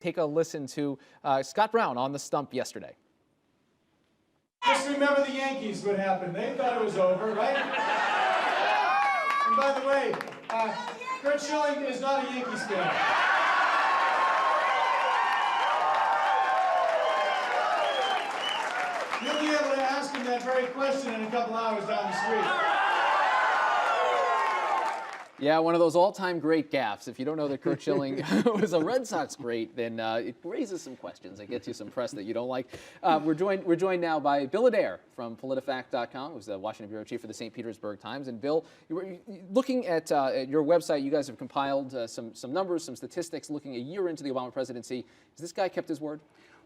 Take a listen to Scott Brown on the stump yesterday. Just remember the Yankees, what happened. They thought it was over, right? And by the way, Kurt Schilling is not a Yankees fan. You'll be able to ask him that very question in a couple hours down the street. Yeah, one of those all-time great gaffes. If you don't know that Kurt Schilling was a Red Sox great, then it raises some questions. It gets you some press that you don't like. We're joined now by Bill Adair from PolitiFact.com, who's the Washington bureau chief for the St. Petersburg Times. And Bill, looking at your website, you guys have compiled some numbers, some statistics, looking a year into the Obama presidency. Has this guy kept his word?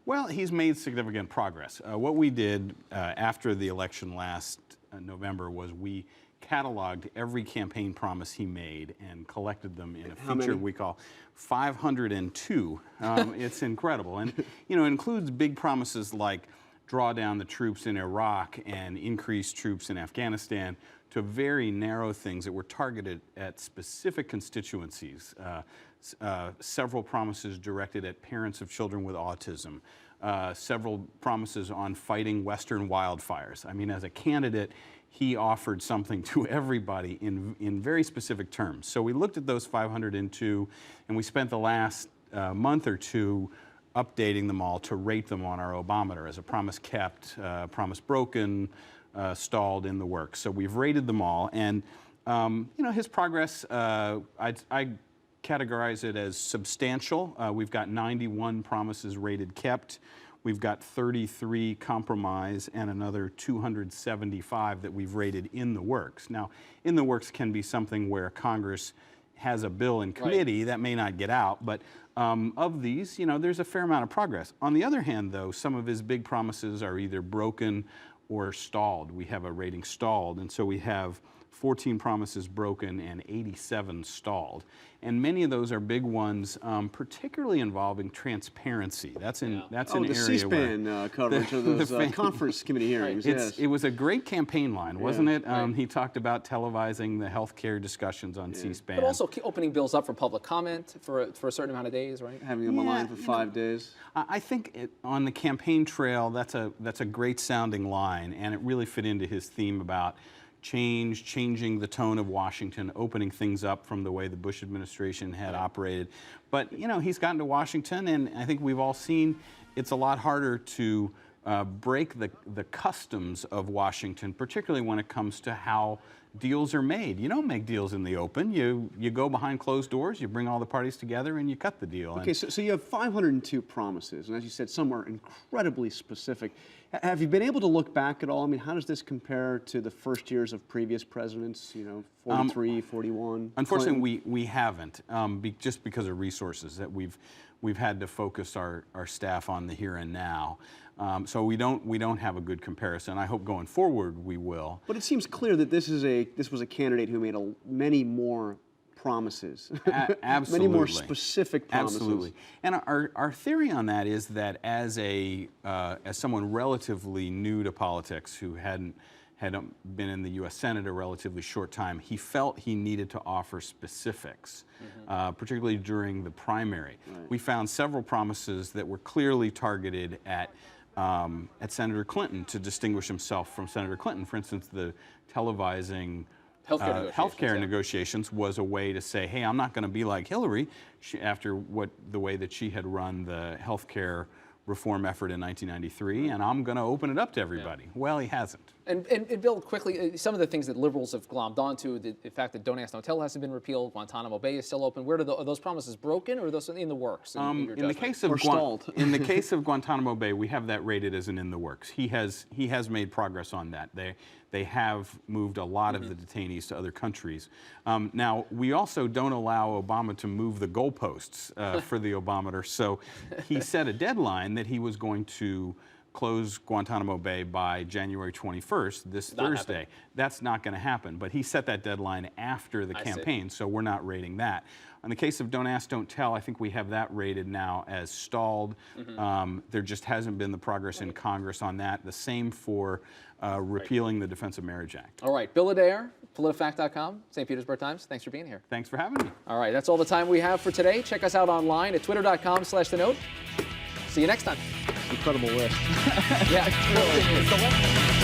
Well, he's made significant progress. What we did after the election last November was we cataloged every campaign promise he made and collected them in a feature we call 502. It's incredible. And, you know, it includes big promises like draw down the troops in Iraq and increase troops in Afghanistan to very narrow things that were targeted at specific constituencies. Several promises directed at parents of children with autism. Several promises on fighting Western wildfires. I mean, as a candidate, he offered something to everybody in very specific terms. So we looked at those 502, and we spent the last month or two updating them all to rate them on our Obameter as a promise kept, promise broken, stalled, in the works. So we've rated them all, and you know, his progress, I categorize it as substantial. We've got 91 promises rated kept. We've got 33 compromise and another 275 that we've rated in the works. Now, in the works can be something where Congress has a bill in committee that may not get out, but of these, you know, there's a fair amount of progress. On the other hand, though, some of his big promises are either broken or stalled. We have a rating stalled, and so we have 14 promises broken and 87 stalled. And many of those are big ones, particularly involving transparency. That's an area the C-SPAN coverage of those conference committee hearings. Yes. It was a great campaign line, wasn't it? He talked about televising the health care discussions on C-SPAN. But also opening bills up for public comment for a certain amount of days, right? Having them online for 5 days. I think on the campaign trail, that's a great sounding line, and it really fit into his theme about changing the tone of Washington, opening things up from the way the Bush administration had operated. But, you know, he's gotten to Washington, and I think we've all seen it's a lot harder to break the customs of Washington, particularly when it comes to how deals are made. You don't make deals in the open. You go behind closed doors, you bring all the parties together, and you cut the deal. Okay, so you have 502 promises, and as you said, some are incredibly specific. Have you been able to look back at all? I mean, how does this compare to the first years of previous presidents, you know, 43, 41? Unfortunately, we haven't, just because of resources that we've had to focus our staff on the here and now. So we don't have a good comparison. I hope going forward we will. But it seems clear that this was a candidate who made many more promises. Absolutely. Many more specific promises. Absolutely. And our theory on that is that as someone relatively new to politics who hadn't been in the U.S. Senate a relatively short time, he felt he needed to offer specifics, particularly during the primary. Right. We found several promises that were clearly targeted at Senator Clinton to distinguish himself from Senator Clinton. For instance, the televising healthcare negotiations was a way to say, hey, I'm not going to be like Hillary after the way that she had run the healthcare reform effort in 1993, and I'm going to open it up to everybody. Well, he hasn't. And Bill, quickly, some of the things that liberals have glommed onto, the fact that Don't Ask, Don't Tell hasn't been repealed, Guantanamo Bay is still open. Where are those promises broken, or are those in the works? In the case of Guantanamo Bay, we have that rated as an in the works. He has made progress on that. They have moved a lot of the detainees to other countries. Now, we also don't allow Obama to move the goalposts for the Obameter, so he set a deadline that he was going to close Guantanamo Bay by January 21st, this Thursday. That's not going to happen. But he set that deadline after the campaign, so we're not rating that. In the case of Don't Ask, Don't Tell, I think we have that rated now as stalled. There just hasn't been the progress in Congress on that. The same for repealing the Defense of Marriage Act. All right, Bill Adair, PolitiFact.com, St. Petersburg Times. Thanks for being here. Thanks for having me. All right, that's all the time we have for today. Check us out online at twitter.com/The Note. See you next time. Incredible list. Yeah, really.